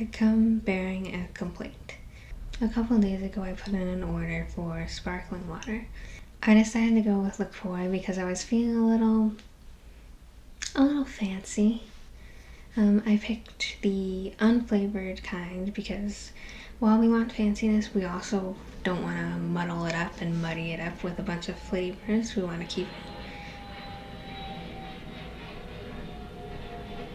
I come bearing a complaint. A couple of days ago I put in an order for sparkling water. I decided to go with Croix because I was feeling a little fancy. I picked the unflavored kind because while we want fanciness, we also don't want to muddle it up and muddy it up with a bunch of flavors. We want to keep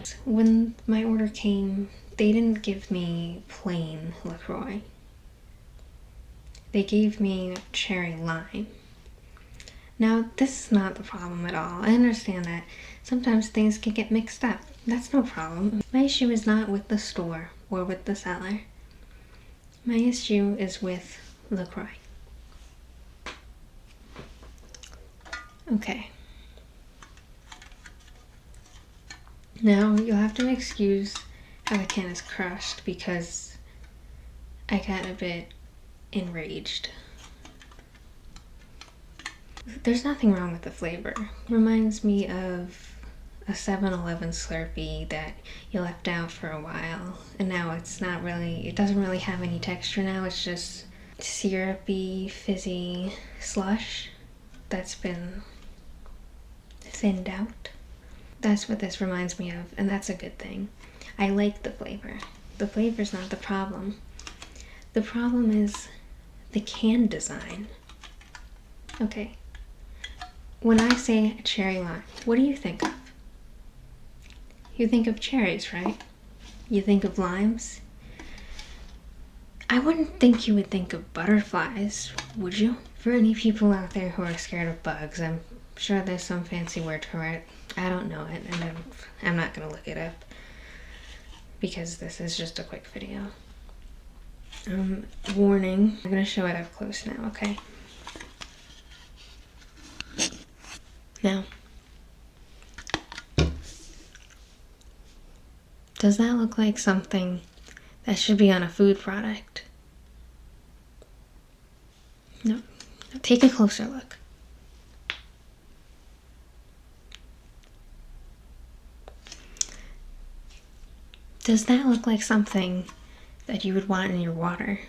it. When my order came, they didn't give me plain LaCroix. They gave me cherry lime. Now, this is not the problem at all. I understand that sometimes things can get mixed up. That's no problem. My issue is not with the store or with the seller. My issue is with LaCroix. Okay. Now, you'll have to excuse how the can is crushed because I got a bit enraged. There's nothing wrong with the flavor. It reminds me of a 7-Eleven Slurpee that you left out for a while, and now it doesn't really have any texture now. It's just syrupy, fizzy slush that's been thinned out. That's what this reminds me of, and that's a good thing. I like the flavor. The flavor's not the problem. The problem is the can design. Okay. When I say cherry lime, what do you think of? You think of cherries, right? You think of limes? I wouldn't think you would think of butterflies, would you? For any people out there who are scared of bugs, I'm sure there's some fancy word for it. I don't know it, and I'm not gonna look it up because this is just a quick video. Warning, I'm gonna show it up close now, okay? Now, does that look like something that should be on a food product? No. Take a closer look. Does that look like something that you would want in your water?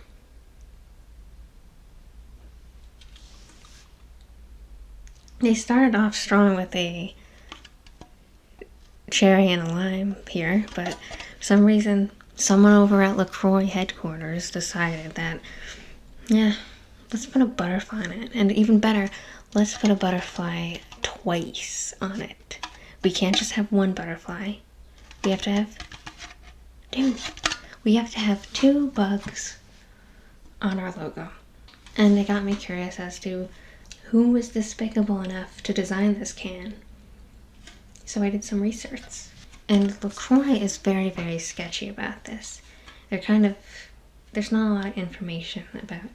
They started off strong with a cherry and a lime here, but for some reason, someone over at LaCroix headquarters decided that, yeah, let's put a butterfly on it. And even better, let's put a butterfly twice on it. We can't just have one butterfly. We have to have two bugs on our logo. And it got me curious as to who was despicable enough to design this can. So I did some research. And LaCroix is very, very sketchy about this. There's not a lot of information about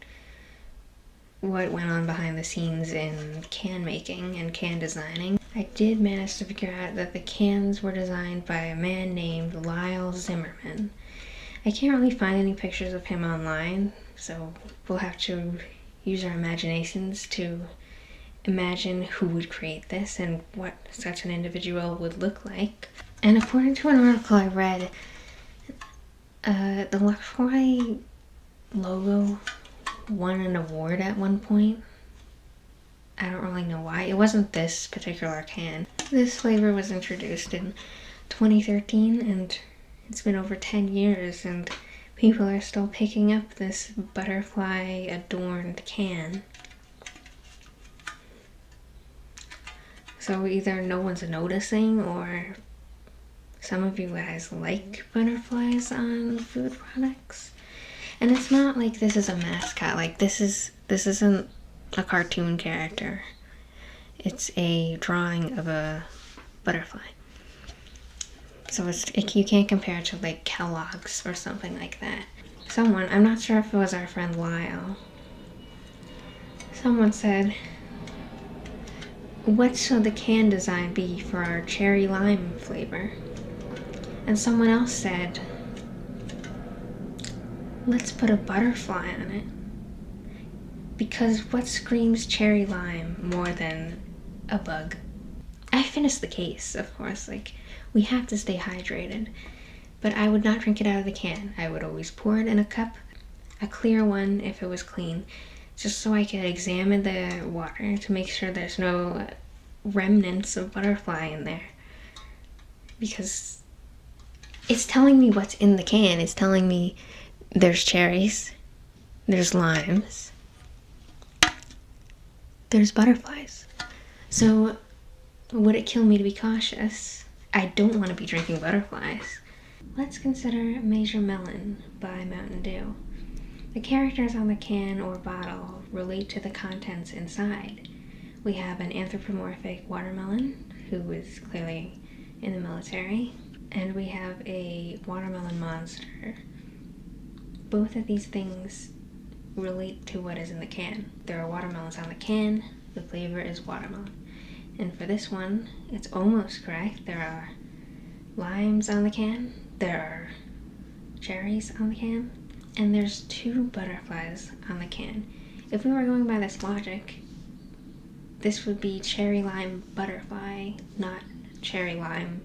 what went on behind the scenes in can making and can designing. I did manage to figure out that the cans were designed by a man named Lyle Zimmerman. I can't really find any pictures of him online, so we'll have to use our imaginations to imagine who would create this and what such an individual would look like. And according to an article I read, the LaCroix logo won an award at one point. I don't really know why. It wasn't this particular can. This flavor was introduced in 2013 and it's been over 10 years and people are still picking up this butterfly adorned can. So either no one's noticing or some of you guys like butterflies on food products. And it's not like this is a mascot. Like this isn't a cartoon character. It's a drawing of a butterfly. So you can't compare it to like Kellogg's or something like that. I'm not sure if it was our friend Lyle. Someone said, what should the can design be for our cherry lime flavor? And someone else said, let's put a butterfly on it. Because what screams cherry lime more than a bug? I finished the case, of course. Like, we have to stay hydrated. but I would not drink it out of the can. I would always pour it in a cup, a clear one if it was clean, just so I could examine the water to make sure there's no remnants of butterfly in there. Because it's telling me what's in the can. It's telling me there's cherries, there's limes, there's butterflies. So would it kill me to be cautious? I don't want to be drinking butterflies. Let's consider Major Melon by Mountain Dew. The characters on the can or bottle relate to the contents inside. We have an anthropomorphic watermelon, who is clearly in the military, and we have a watermelon monster. Both of these things relate to what is in the can. There are watermelons on the can, the flavor is watermelon. And for this one, it's almost correct. There are limes on the can, there are cherries on the can, and there's 2 butterflies on the can. If we were going by this logic, this would be cherry lime butterfly, not cherry lime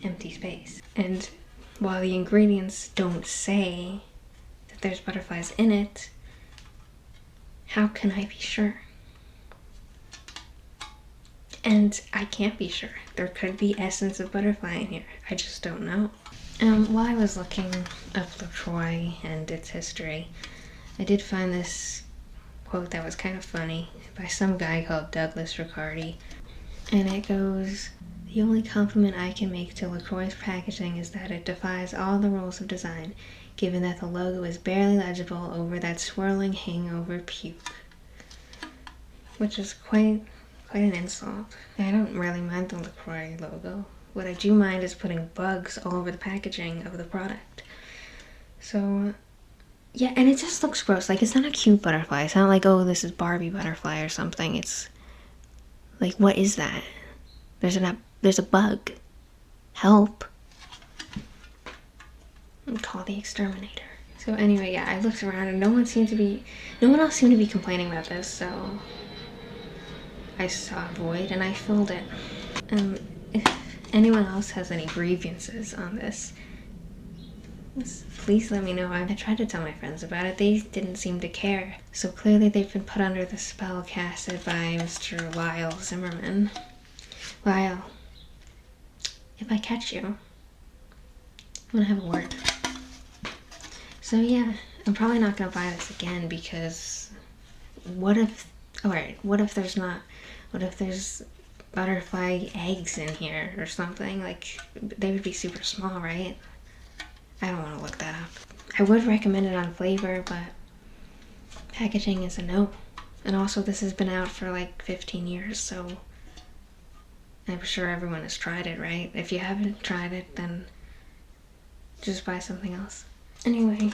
empty space. And while the ingredients don't say that there's butterflies in it, how can I be sure? And I can't be sure. There could be essence of butterfly in here. I just don't know. While I was looking up LaCroix and its history, I did find this quote that was kind of funny by some guy called Douglas Riccardi. And it goes, "The only compliment I can make to LaCroix's packaging is that it defies all the rules of design, given that the logo is barely legible over that swirling hangover puke." Which is quite an insult. I don't really mind the LaCroix logo. What I do mind is putting bugs all over the packaging of the product. So, yeah, and it just looks gross. Like, it's not a cute butterfly. It's not like, oh, this is Barbie butterfly or something. It's like, what is that? There's a bug. Help. I'll call the exterminator. So anyway, yeah, I looked around and no one else seemed to be complaining about this, so I saw a void and I filled it. If anyone else has any grievances on this, please let me know. I tried to tell my friends about it. They didn't seem to care. So clearly they've been put under the spell casted by Mr. Lyle Zimmerman. Lyle, if I catch you, I'm gonna have a word. So yeah, I'm probably not gonna buy this again because what if there's butterfly eggs in here or something? Like, they would be super small, right? I don't want to look that up. I would recommend it on flavor, but packaging is a no. And also, this has been out for like 15 years, so I'm sure everyone has tried it, right? If you haven't tried it, then just buy something else. Anyway.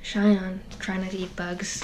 Shine on. Try not to eat bugs.